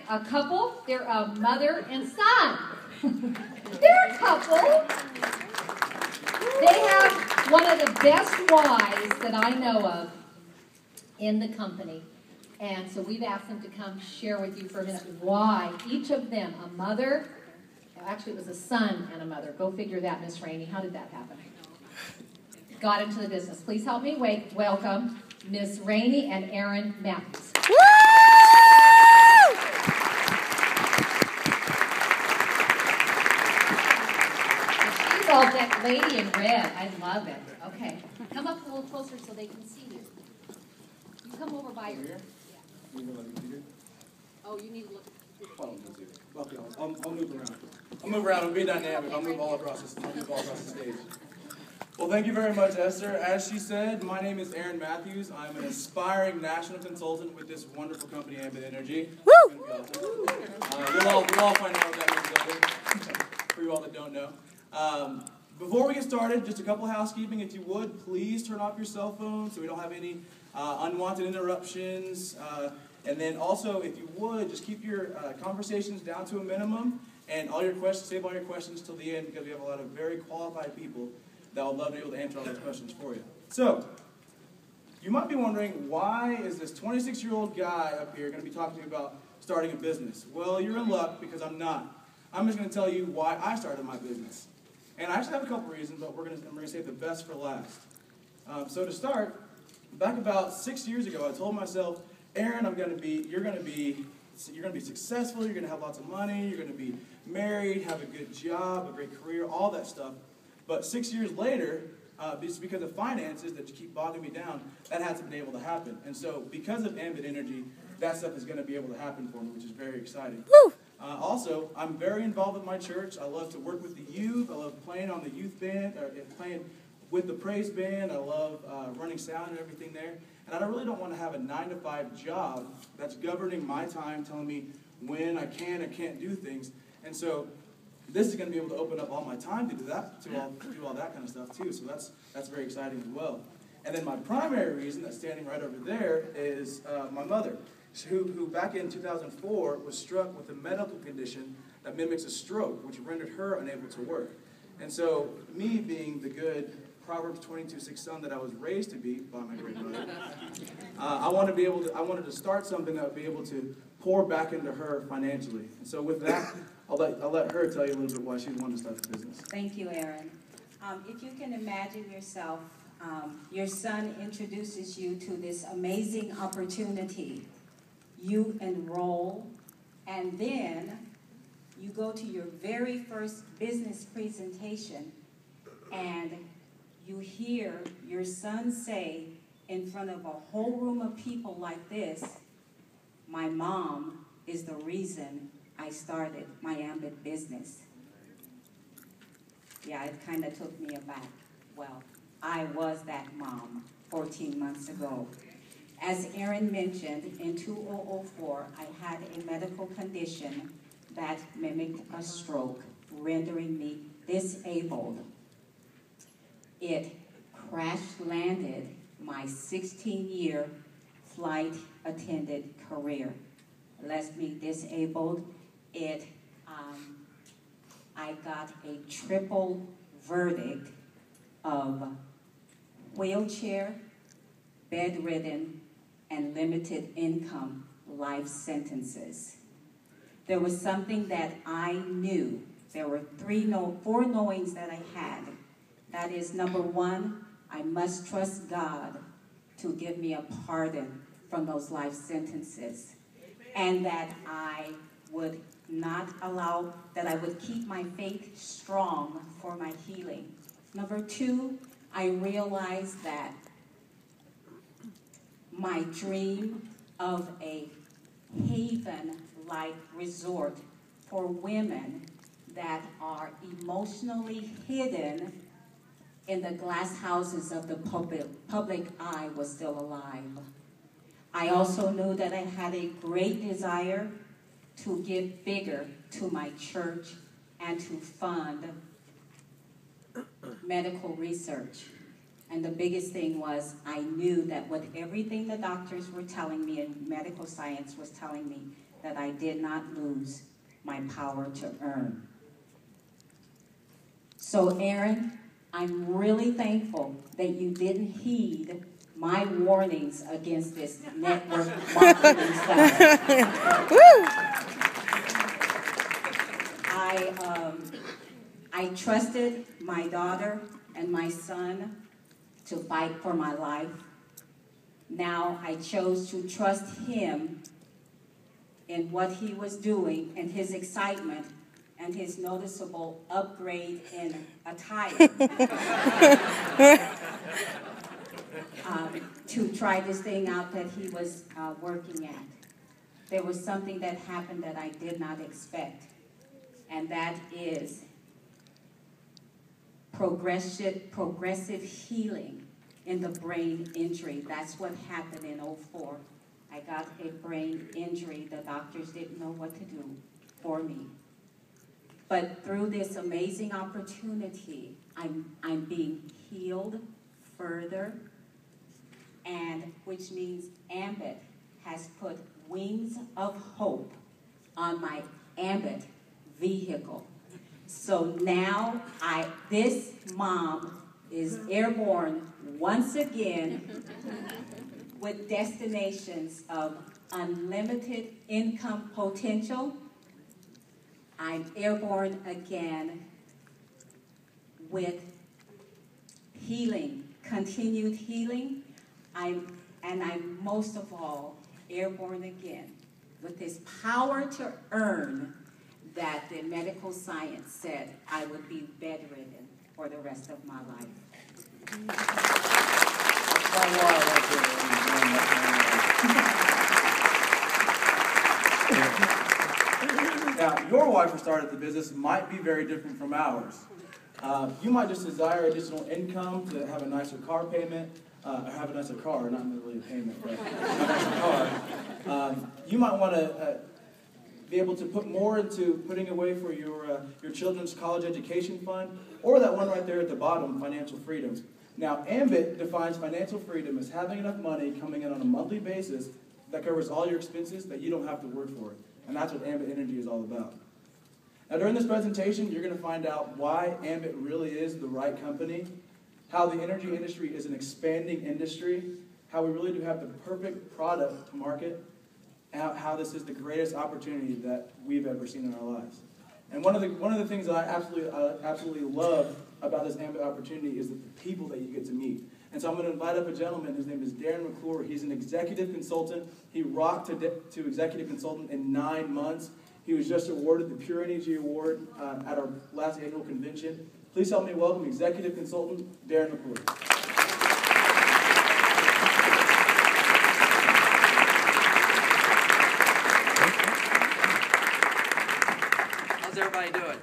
a couple. They're a mother and son. They're a couple. They have one of the best wives that I know of in the company. And so we've asked them to come share with you for a minute why each of them, a mother, actually it was a son and a mother. Go figure that, Miss Rainey. How did that happen? Got into the business. Please help me welcome Miss Rainey and Aaron Matthews. Woo! She's all that lady in red. I love it. Okay. Come up a little closer so they can see you. You come over by her. Yeah. Oh, you need to look. Okay, I'll move around. I'll move around. I'll be dynamic. I'll move all across the stage. Well, thank you very much, Esther. As she said, my name is Aaron Matthews. I'm an aspiring national consultant with this wonderful company, Ambit Energy. Woo! You'll all find out what that means later, for you all that don't know. Before we get started, just a couple housekeeping. If you would, please turn off your cell phone so we don't have any unwanted interruptions. And then also, if you would, just keep your conversations down to a minimum, and all your questions, save all your questions till the end, because we have a lot of very qualified people that would love to be able to answer all those questions for you. So, you might be wondering, why is this 26-year-old guy up here going to be talking to you about starting a business? Well, you're in luck, because I'm not. I'm just going to tell you why I started my business. And I actually have a couple reasons, but I'm going to save the best for last. So to start, back about 6 years ago, I told myself, Aaron, you're going to be successful, you're going to have lots of money, you're going to be married, have a good job, a great career, all that stuff. But 6 years later, just because of finances that keep bogging me down, that hasn't been able to happen. And so because of Ambit Energy, that stuff is going to be able to happen for me, which is very exciting. Woo! Also, I'm very involved with my church. I love to work with the youth. I love playing on the youth band, or playing with the praise band. I love running sound and everything there. And I really don't want to have a 9-to-5 job that's governing my time, telling me when I can or can't do things. And so this is going to be able to open up all my time to do that, to do all that kind of stuff too. So that's very exciting as well. And then my primary reason that's standing right over there is my mother, who back in 2004 was struck with a medical condition that mimics a stroke, which rendered her unable to work. And so me being the good Proverbs 22:6 son that I was raised to be by my great mother, I wanted to start something that would be able to pour back into her financially. And so with that, I'll let her tell you a little bit why she wanted to start the business. Thank you, Aaron. If you can imagine yourself, your son introduces you to this amazing opportunity. You enroll, and then you go to your very first business presentation, and you hear your son say in front of a whole room of people like this, "My mom is the reason I started my Ambit business." Yeah, it kind of took me aback. Well, I was that mom 14 months ago. As Aaron mentioned, in 2004, I had a medical condition that mimicked a stroke, rendering me disabled. It crash-landed my 16-year flight attendant career. Left me disabled. I got a triple verdict of wheelchair, bedridden, and limited income life sentences. There was something that I knew. There were four knowings that I had. That is, number one, I must trust God to give me a pardon from those life sentences, and that I would I would keep my faith strong for my healing. Number two, I realized that my dream of a haven-like resort for women that are emotionally hidden in the glass houses of the public eye was still alive. I also knew that I had a great desire to give bigger to my church and to fund medical research. And the biggest thing was I knew that with everything the doctors were telling me and medical science was telling me, that I did not lose my power to earn. So Aaron, I'm really thankful that you didn't heed my warnings against this network marketing stuff. I trusted my daughter and my son to fight for my life. Now I chose to trust him in what he was doing and his excitement and his noticeable upgrade in attire to try this thing out that he was working at. There was something that happened that I did not expect, and that is progressive healing in the brain injury. That's what happened in '04. I got a brain injury. The doctors didn't know what to do for me. But through this amazing opportunity, I'm being healed further, and which means Ambit has put wings of hope on my Ambit vehicle. So now this mom is airborne once again with destinations of unlimited income potential. I'm airborne again with healing, continued healing. I'm most of all airborne again with this power to earn that the medical science said I would be bedridden for the rest of my life. Now, your wife who started the business might be very different from ours. You might just desire additional income to have a nicer car payment, or have a nicer car, not really a payment, but a nicer car. You might want to be able to put more into putting away for your children's college education fund, or that one right there at the bottom, financial freedom. Now, Ambit defines financial freedom as having enough money coming in on a monthly basis that covers all your expenses that you don't have to work for it. And that's what Ambit Energy is all about. Now, during this presentation, you're going to find out why Ambit really is the right company, how the energy industry is an expanding industry, how we really do have the perfect product to market, and how this is the greatest opportunity that we've ever seen in our lives. And one of the things that I absolutely love about this Ambit opportunity is the people that you get to meet. And so I'm going to invite up a gentleman. His name is Darren McClure. He's an executive consultant. He rocked to executive consultant in 9 months. He was just awarded the Pure Energy Award at our last annual convention. Please help me welcome executive consultant Darren McClure. How's everybody doing?